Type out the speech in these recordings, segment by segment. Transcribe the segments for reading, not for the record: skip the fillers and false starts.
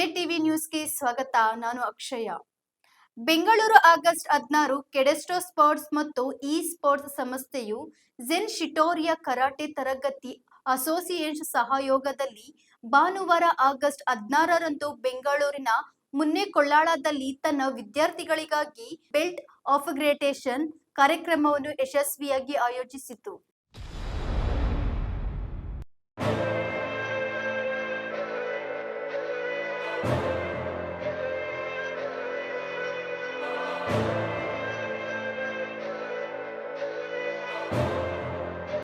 JTV ನ್ಯೂಸ್ಗೆ ಸ್ವಾಗತ. ನಾನು ಅಕ್ಷಯ. ಬೆಂಗಳೂರು ಆಗಸ್ಟ್ 16 ಕೆಡೆಸ್ಟೋ ಸ್ಪೋರ್ಟ್ಸ್ ಮತ್ತು ಇ ಸ್ಪೋರ್ಟ್ಸ್ ಸಂಸ್ಥೆಯು ಝೆನ್ ಶಿಟೋರಿಯಾ ಕರಾಟೆ ತರಗತಿ ಅಸೋಸಿಯೇಷನ್ ಸಹಯೋಗದಲ್ಲಿ ಭಾನುವಾರ ಆಗಸ್ಟ್ 16ರಂದು ಬೆಂಗಳೂರಿನ ಮುನ್ನೆಕೊಳ್ಳಾಳದಲ್ಲಿ ತನ್ನ ವಿದ್ಯಾರ್ಥಿಗಳಿಗಾಗಿ ಬೆಲ್ಟ್ ಆಫ್ಗ್ರೇಡೇಷನ್ ಕಾರ್ಯಕ್ರಮವನ್ನು ಯಶಸ್ವಿಯಾಗಿ ಆಯೋಜಿಸಿತು.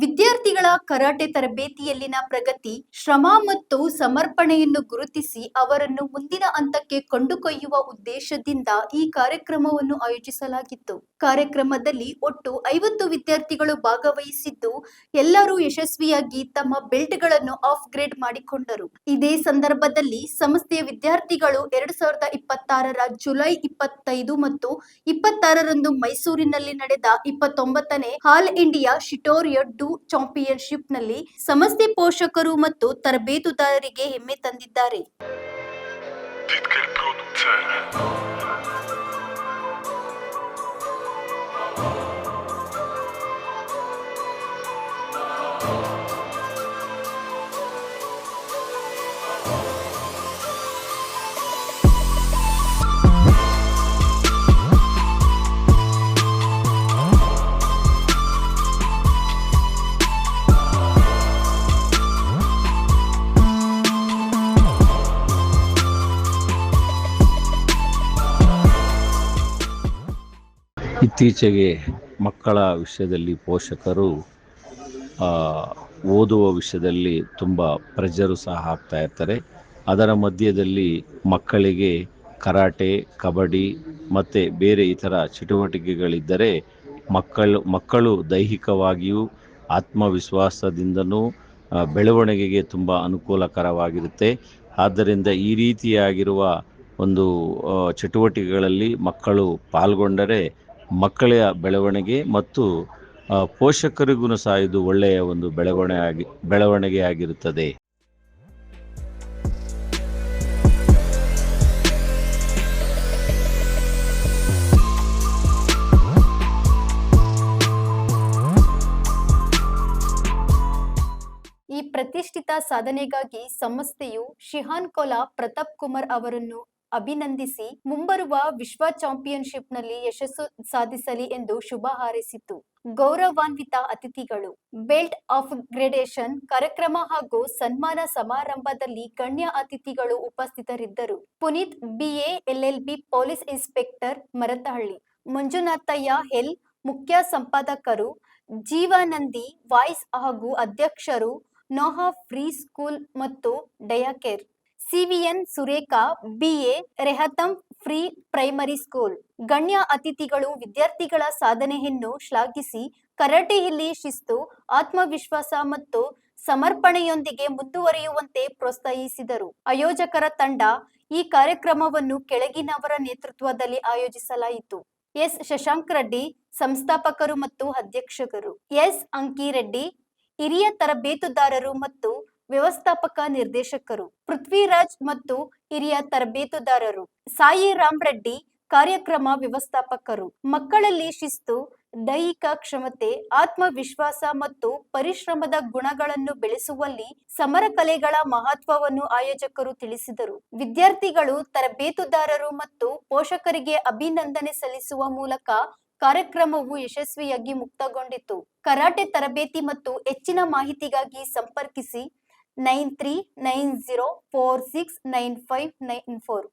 ವಿದ್ಯಾರ್ಥಿಗಳ ಕರಾಟೆ ತರಬೇತಿಯಲ್ಲಿನ ಪ್ರಗತಿ, ಶ್ರಮ ಮತ್ತು ಸಮರ್ಪಣೆಯನ್ನು ಗುರುತಿಸಿ ಅವರನ್ನು ಮುಂದಿನ ಹಂತಕ್ಕೆ ಕೊಂಡೊಯ್ಯುವ ಉದ್ದೇಶದಿಂದ ಈ ಕಾರ್ಯಕ್ರಮವನ್ನು ಆಯೋಜಿಸಲಾಗಿತ್ತು. ಕಾರ್ಯಕ್ರಮದಲ್ಲಿ ಒಟ್ಟು 50 ವಿದ್ಯಾರ್ಥಿಗಳು ಭಾಗವಹಿಸಿದ್ದು, ಎಲ್ಲರೂ ಯಶಸ್ವಿಯಾಗಿ ತಮ್ಮ ಬೆಲ್ಟ್ಗಳನ್ನು ಅಪ್ಗ್ರೇಡ್ ಮಾಡಿಕೊಂಡರು. ಇದೇ ಸಂದರ್ಭದಲ್ಲಿ ಸಂಸ್ಥೆಯ ವಿದ್ಯಾರ್ಥಿಗಳು 2026ರ ಜುಲೈ 25 ಮತ್ತು 26ರಂದು ಮೈಸೂರಿನಲ್ಲಿ ನಡೆದ 29ನೇ ಆಲ್ ಇಂಡಿಯಾ ಶಿಟೋರಿಯಾ ಡು ಚಾಂಪಿಯನ್ಶಿಪ್ನಲ್ಲಿ ಸಂಸ್ಥೆ ಪೋಷಕರು ಮತ್ತು ತರಬೇತುದಾರರಿಗೆ ಹೆಮ್ಮೆ ತಂದಿದ್ದಾರೆ. ಇತ್ತೀಚೆಗೆ ಮಕ್ಕಳ ವಿಷಯದಲ್ಲಿ ಪೋಷಕರು ಓದುವ ವಿಷಯದಲ್ಲಿ ತುಂಬ ಪ್ರೆಷರು ಸಹ ಹಾಕ್ತಾ ಇರ್ತಾರೆ. ಅದರ ಮಧ್ಯದಲ್ಲಿ ಮಕ್ಕಳಿಗೆ ಕರಾಟೆ, ಕಬಡ್ಡಿ ಮತ್ತು ಬೇರೆ ಇತರ ಚಟುವಟಿಕೆಗಳಿದ್ದರೆ ಮಕ್ಕಳು ದೈಹಿಕವಾಗಿಯೂ ಆತ್ಮವಿಶ್ವಾಸದಿಂದನೂ ಬೆಳವಣಿಗೆಗೆ ತುಂಬ ಅನುಕೂಲಕರವಾಗಿರುತ್ತೆ. ಆದ್ದರಿಂದ ಈ ರೀತಿಯಾಗಿರುವ ಒಂದು ಚಟುವಟಿಕೆಗಳಲ್ಲಿ ಮಕ್ಕಳು ಪಾಲ್ಗೊಂಡರೆ ಮಕ್ಕಳ ಬೆಳವಣಿಗೆ ಮತ್ತು ಪೋಷಕರಿಗೂ ಸಹ ಇದು ಒಳ್ಳೆಯ ಒಂದು ಬೆಳವಣಿಗೆ ಆಗಿರುತ್ತದೆ. ಈ ಪ್ರತಿಷ್ಠಿತ ಸಾಧನೆಗಾಗಿ ಸಂಸ್ಥೆಯು ಶಿಹಾನ್ ಕೋಲಾ ಪ್ರತಾಪ್ ಕುಮಾರ್ ಅವರನ್ನು ಅಭಿನಂದಿಸಿ ಮುಂಬರುವ ವಿಶ್ವ ಚಾಂಪಿಯನ್ಶಿಪ್ನಲ್ಲಿ ಯಶಸ್ಸು ಸಾಧಿಸಲಿ ಎಂದು ಶುಭ ಹಾರೈಸಿತು. ಗೌರವಾನ್ವಿತ ಅತಿಥಿಗಳು, ಬೆಲ್ಟ್ ಅಪ್ಗ್ರೇಡೇಷನ್ ಕಾರ್ಯಕ್ರಮ ಹಾಗೂ ಸನ್ಮಾನ ಸಮಾರಂಭದಲ್ಲಿ ಗಣ್ಯ ಅತಿಥಿಗಳು ಉಪಸ್ಥಿತರಿದ್ದರು. Puneeth BA LLB police inspector Marathahalli, Manjunathaiah L ಮುಖ್ಯ ಸಂಪಾದಕರು, ಜೀವಾನಂದಿ ವಾಯ್ಸ್ ಹಾಗೂ ಅಧ್ಯಕ್ಷರು, ನೋಹಾ ಫ್ರೀ ಸ್ಕೂಲ್ ಮತ್ತು ಡಯಾಕೇರ್, CVN ಸುರೇಖಾ BA ರೆಹತಂ ಫ್ರೀ ಪ್ರೈಮರಿ ಸ್ಕೂಲ್. ಗಣ್ಯ ಅತಿಥಿಗಳು ವಿದ್ಯಾರ್ಥಿಗಳ ಸಾಧನೆಯನ್ನು ಶ್ಲಾಘಿಸಿ ಕರಾಟೆಯಲ್ಲಿ ಶಿಸ್ತು, ಆತ್ಮವಿಶ್ವಾಸ ಮತ್ತು ಸಮರ್ಪಣೆಯೊಂದಿಗೆ ಮುಂದುವರಿಯುವಂತೆ ಪ್ರೋತ್ಸಾಹಿಸಿದರು. ಆಯೋಜಕರ ತಂಡ ಈ ಕಾರ್ಯಕ್ರಮವನ್ನು ಕೆಳಗಿನವರ ನೇತೃತ್ವದಲ್ಲಿ ಆಯೋಜಿಸಲಾಯಿತು. S ಶಶಾಂಕ್ ರೆಡ್ಡಿ ಸಂಸ್ಥಾಪಕರು ಮತ್ತು ಅಧ್ಯಕ್ಷರು, S ಅಂಕಿರೆಡ್ಡಿ ಹಿರಿಯ ತರಬೇತುದಾರರು ಮತ್ತು ವ್ಯವಸ್ಥಾಪಕ ನಿರ್ದೇಶಕರು, ಪೃಥ್ವಿರಾಜ್ ಮತ್ತು ಹಿರಿಯ ತರಬೇತುದಾರರು, ಸಾಯಿ ರಾಮ್ ರೆಡ್ಡಿ ಕಾರ್ಯಕ್ರಮ ವ್ಯವಸ್ಥಾಪಕರು. ಮಕ್ಕಳಲ್ಲಿ ಶಿಸ್ತು, ದೈಹಿಕ ಕ್ಷಮತೆ, ಆತ್ಮವಿಶ್ವಾಸ ಮತ್ತು ಪರಿಶ್ರಮದ ಗುಣಗಳನ್ನು ಬೆಳೆಸುವಲ್ಲಿ ಸಮರ ಕಲೆಗಳ ಮಹತ್ವವನ್ನು ಆಯೋಜಕರು ತಿಳಿಸಿದರು. ವಿದ್ಯಾರ್ಥಿಗಳು, ತರಬೇತುದಾರರು ಮತ್ತು ಪೋಷಕರಿಗೆ ಅಭಿನಂದನೆ ಸಲ್ಲಿಸುವ ಮೂಲಕ ಕಾರ್ಯಕ್ರಮವು ಯಶಸ್ವಿಯಾಗಿ ಮುಕ್ತಾಯಗೊಂಡಿತು. ಕರಾಟೆ ತರಬೇತಿ ಮತ್ತು ಹೆಚ್ಚಿನ ಮಾಹಿತಿಗಾಗಿ ಸಂಪರ್ಕಿಸಿ 9390469594.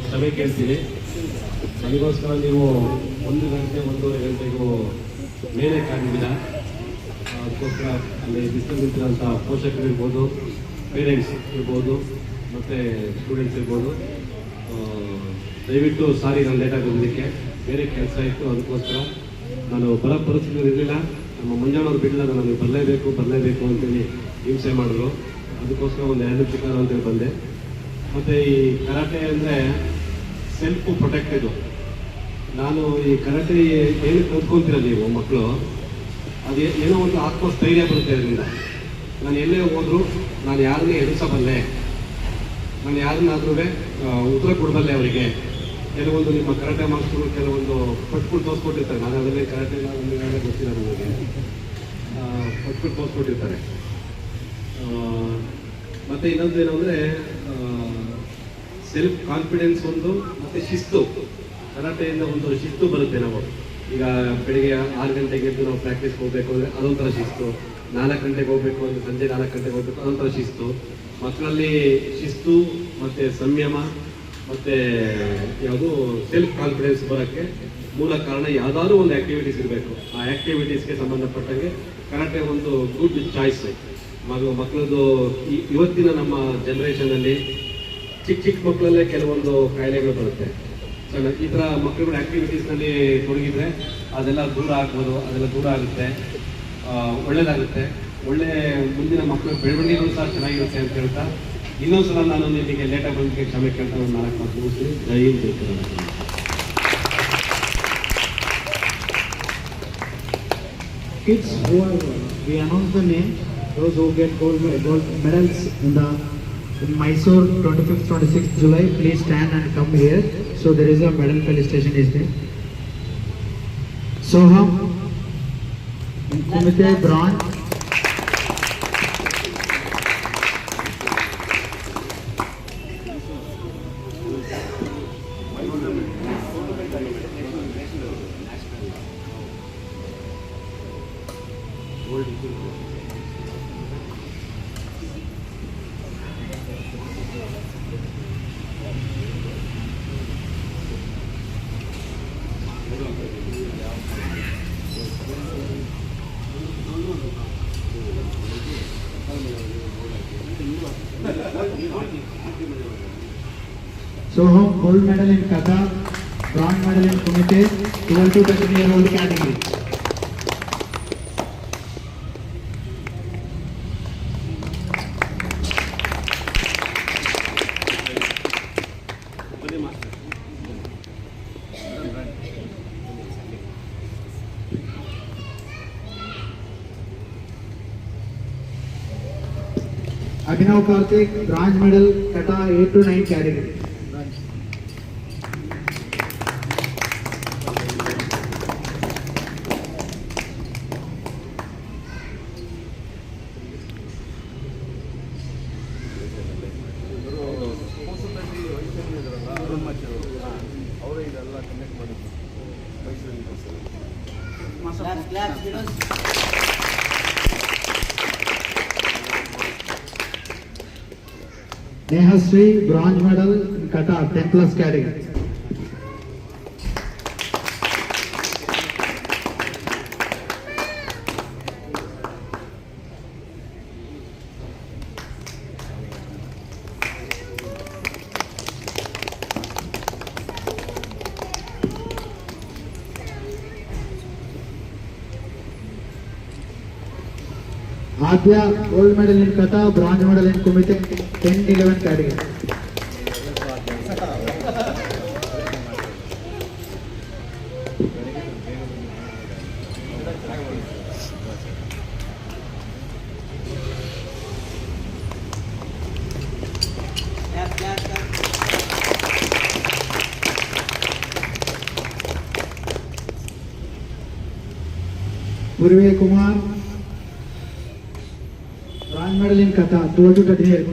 ಕ್ಷಮೆ ಕೇಳ್ತೀವಿ. ನನಗೋಸ್ಕರ ನೀವು 1 ಗಂಟೆ 1.5 ಗಂಟೆಗೂ ಮೇಲೆ ಕಾದಿದ್ದೀರ. ಅದಕ್ಕೋಸ್ಕರ ಅಲ್ಲಿ ಬಿಸಿಲು ನಿಂತಿರೋಂಥ ಪೋಷಕರು ಇರ್ಬೋದು, ಪೇರೆಂಟ್ಸ್ ಇರ್ಬೋದು ಮತ್ತು ಸ್ಟೂಡೆಂಟ್ಸ್ ಇರ್ಬೋದು, ದಯವಿಟ್ಟು ಸಾರಿ ನಾನು ಲೇಟಾಗಿ ಬಂದಿದ್ದಕ್ಕೆ. ಬೇರೆ ಕೆಲಸ ಇತ್ತು, ಅದಕ್ಕೋಸ್ಕರ ನಾನು ಬರೋ ಪರಿಸ್ಥಿತಿ ಇರಲಿಲ್ಲ. ನಮ್ಮ ಮುಂಜಾನವ್ರು ಬಿಡಲಾಗ ನನಗೆ ಬರಲೇಬೇಕು ಅಂತೇಳಿ ಹಿಂಸೆ ಮಾಡಿದ್ರು. ಅದಕ್ಕೋಸ್ಕರ ಒಂದು 2 ನಿಮಿಷ ಅಂತೇಳಿ ಬಂದೆ. ಮತ್ತು ಈ ಕರಾಟೆ ಅಂದರೆ ಸೆಲ್ಫ್ ಪ್ರೊಟೆಕ್ಟೆಡು. ನಾನು ಈ ಕರಾಟೆ ಏನು ಕಲ್ತ್ಕೊಂತೀರ ನೀವು ಮಕ್ಕಳು, ಅದು ಏನೋ ಒಂದು ಆತ್ಮಸ್ಥೈರ್ಯ ಬರುತ್ತೆ ಅದರಿಂದ. ನಾನು ಎಲ್ಲೇ ಹೋದರೂ ನಾನು ಯಾರನ್ನೇ ಎದುರಿಸಬಲ್ಲೆ, ನಾನು ಯಾರನ್ನಾದ್ರೂ ಉತ್ತರ ಕೊಡಬಲ್ಲೆ ಅವರಿಗೆ. ಕೆಲವೊಂದು ನಿಮ್ಮ ಕರಾಟೆ ಮಾಸ್ಟರ್ಗಳು ಕೆಲವೊಂದು ಪಟ್ಕೊಂಡು ತೋರಿಸ್ಕೊಟ್ಟಿರ್ತಾರೆ, ನಾನು ಅದನ್ನೇ ಕರಾಟೆ ಗೊತ್ತಿಲ್ಲ ನನಗೆ, ಪಟ್ಕೊಂಡು ತೋರಿಸ್ಕೊಟ್ಟಿರ್ತಾರೆ. ಮತ್ತು ಇನ್ನೊಂದು ಏನು ಅಂದರೆ ಸೆಲ್ಫ್ ಕಾನ್ಫಿಡೆನ್ಸ್ ಒಂದು, ಮತ್ತು ಶಿಸ್ತು. ಕರಾಟೆಯಿಂದ ಒಂದು ಶಿಸ್ತು ಬರುತ್ತೆ. ನಾವು ಈಗ ಬೆಳಿಗ್ಗೆ 6 ಗಂಟೆಗೆ ಎದ್ದು ನಾವು ಪ್ರಾಕ್ಟೀಸ್ಗೆ ಹೋಗಬೇಕು ಅಂದರೆ ಅದೊಂಥರ ಶಿಸ್ತು, 4 ಗಂಟೆಗೆ ಹೋಗಬೇಕು ಅಂದರೆ ಸಂಜೆ 4 ಗಂಟೆಗೆ ಹೋಗಬೇಕು ಅದೊಂಥರ ಶಿಸ್ತು. ಮಕ್ಕಳಲ್ಲಿ ಶಿಸ್ತು ಮತ್ತು ಸಂಯಮ ಮತ್ತು ಯಾವುದು ಸೆಲ್ಫ್ ಕಾನ್ಫಿಡೆನ್ಸ್ ಬರೋಕ್ಕೆ ಮೂಲ ಕಾರಣ ಯಾವುದಾದ್ರೂ ಒಂದು ಆ್ಯಕ್ಟಿವಿಟೀಸ್ ಇರಬೇಕು. ಆ ಆ್ಯಕ್ಟಿವಿಟೀಸ್ಗೆ ಸಂಬಂಧಪಟ್ಟಂಗೆ ಕರಾಟೆ ಒಂದು ಗುಡ್ ಚಾಯ್ಸ್. ಮಕ್ಕಳದ್ದು ಇವತ್ತಿನ ನಮ್ಮ ಜನ್ರೇಷನಲ್ಲಿ ಚಿಕ್ಕ ಮಕ್ಕಳಲ್ಲೇ ಕೆಲವೊಂದು ಕಾಯಿಲೆಗಳು ಬರುತ್ತೆ. ಸೊ ಈ ಥರ ಮಕ್ಕಳುಗಳು ಆ್ಯಕ್ಟಿವಿಟೀಸ್ನಲ್ಲಿ ತೊಡಗಿದ್ರೆ ಅದೆಲ್ಲ ದೂರ ಆಗ್ಬೋದು, ಅದೆಲ್ಲ ದೂರ ಆಗುತ್ತೆ, ಒಳ್ಳೆಯದಾಗುತ್ತೆ. ಒಳ್ಳೆ ಮುಂದಿನ ಮಕ್ಕಳ ಬೆಳವಣಿಗೆಗಳು ಸಹ ಚೆನ್ನಾಗಿರುತ್ತೆ ಅಂತ ಹೇಳ್ತಾ ಇನ್ನೊಂದ್ಸಲ ನಾನು ನಿಮಗೆ ಲೇಟಾಗಿ ಬಂದಕ್ಕೆ ಕ್ಷಮೆ ಕೇಳ್ತಾ ಒಂದು 4 ಮಾತು ಮುಗಿಸ್ತೀನಿ. ಜೈ ಹಿಂದ್, ಜೈ Karnataka. Kids who are, we announce the name, those who get gold medals in Mysore 25th, 26th July, please stand and come here. So there is a medal felicitation is there. Soham, Kumite bronze. Soham, gold medal in Kata, bronze medal in Kumite, 12 to 13-year-old category. Abhinav Karthik, bronze medal, Kata 8 to 9 category. Nehasri, bronze medal in Kata 10+ category. Adya, gold medal in Kata, bronze medal in Kumite, 10-11 category. Purve Kumar, bronze medal in Kata, 12 to 13 years.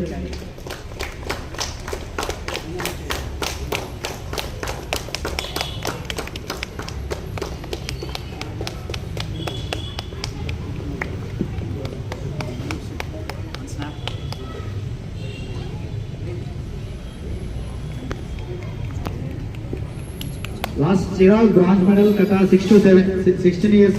Last Chirag, bronze medal Kata, 6 to 7, 16 years.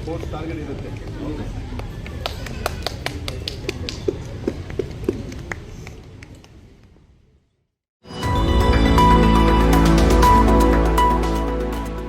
Sports target ಇರುತ್ತೆ.